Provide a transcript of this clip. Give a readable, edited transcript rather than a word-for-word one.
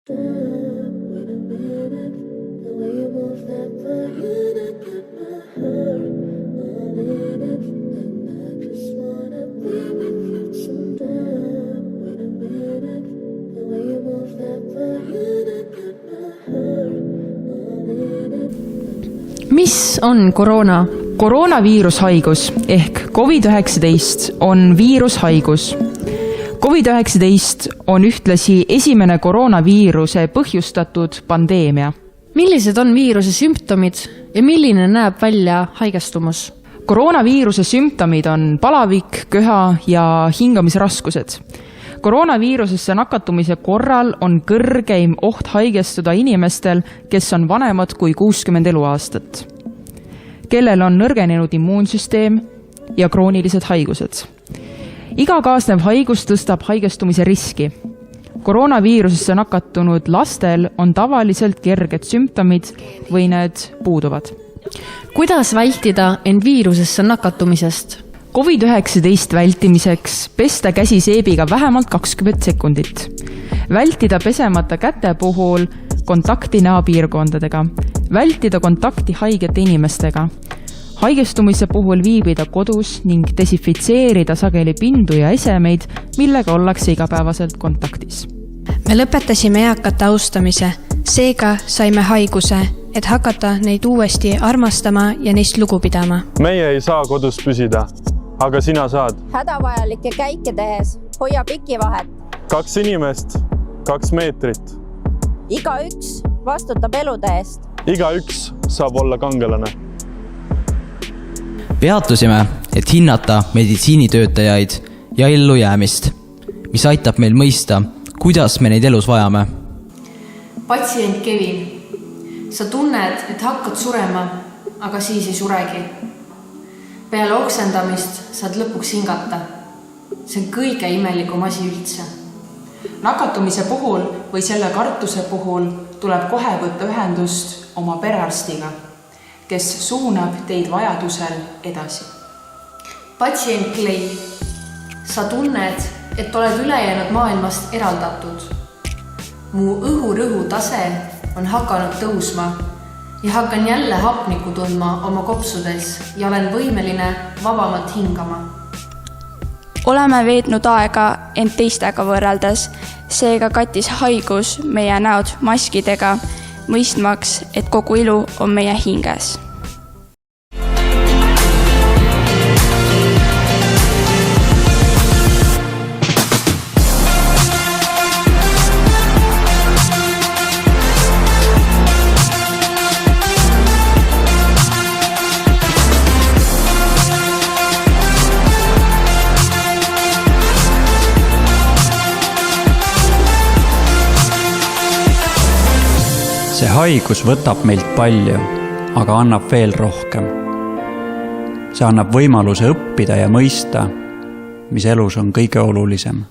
Mis on koroona? Koroonaviirushaigus ehk COVID-19 on viirushaigus. COVID-19 on ühtlasi esimene koroonaviiruse põhjustatud pandeemia. Millised on viiruse sümptomid ja milline näeb välja haigestumus? Koroonaviiruse sümptomid on palavik, köha ja hingamisraskused. Koroonaviirusesse nakatumise korral on kõrgeim oht haigestuda inimestel, kes on vanemad kui 60 eluaastat, kellel on nõrgenenud immuunsüsteem ja kroonilised haigused. Iga kaasnev haigus tõstab haigestumise riski. Koroonaviirusesse nakatunud lastel on tavaliselt kerged sümptomid või need puuduvad. Kuidas vältida end viirusesse nakatumisest? COVID-19 vältimiseks pesta käsi seebiga vähemalt 20 sekundit. Vältida pesemata käte puhul kontakti näopiirkondadega. Vältida kontakti haigete inimestega. Haigestumise puhul viibida kodus ning desinfitseerida sageli pindu ja esemeid, millega ollakse igapäevaselt kontaktis. Me lõpetasime eakate austamise, seega saime haiguse, et hakata neid uuesti armastama ja neist lugu pidama. Meie ei saa kodus püsida, aga sina saad. Hädavajalikke käike tehes hoia pikivahet. 2 inimest, 2 meetrit. Igaüks vastutab elude eest. Igaüks saab olla kangelane. Peatusime, et hinnata meditsiinitöötajaid ja ellujäämist, mis aitab meil mõista, kuidas me neid elus vajame. Patsient Kevin, sa tunned, et hakkad surema, aga siis ei suregi. Peale oksendamist saad lõpuks hingata. See on kõige imelikum asi üldse. Nakatumise puhul või selle kartuse puhul tuleb kohe võtta ühendust oma perearstiga, kes suunab teid vajadusel edasi. Patsient Clay, sa tunned, et oled ülejäänud maailmast eraldatud. Mu õhurõhu tase on hakanud tõusma ja hakkan jälle hapnikku tundma oma kopsudes ja olen võimeline vabamalt hingama. Oleme veetnud aega end teistega võrreldes, seega kattis haigus meie näod maskidega, mõistmaks, et kogu ilu on meie hinges. See haigus võtab meilt palju, aga annab veel rohkem. See annab võimaluse õppida ja mõista, mis elus on kõige olulisem.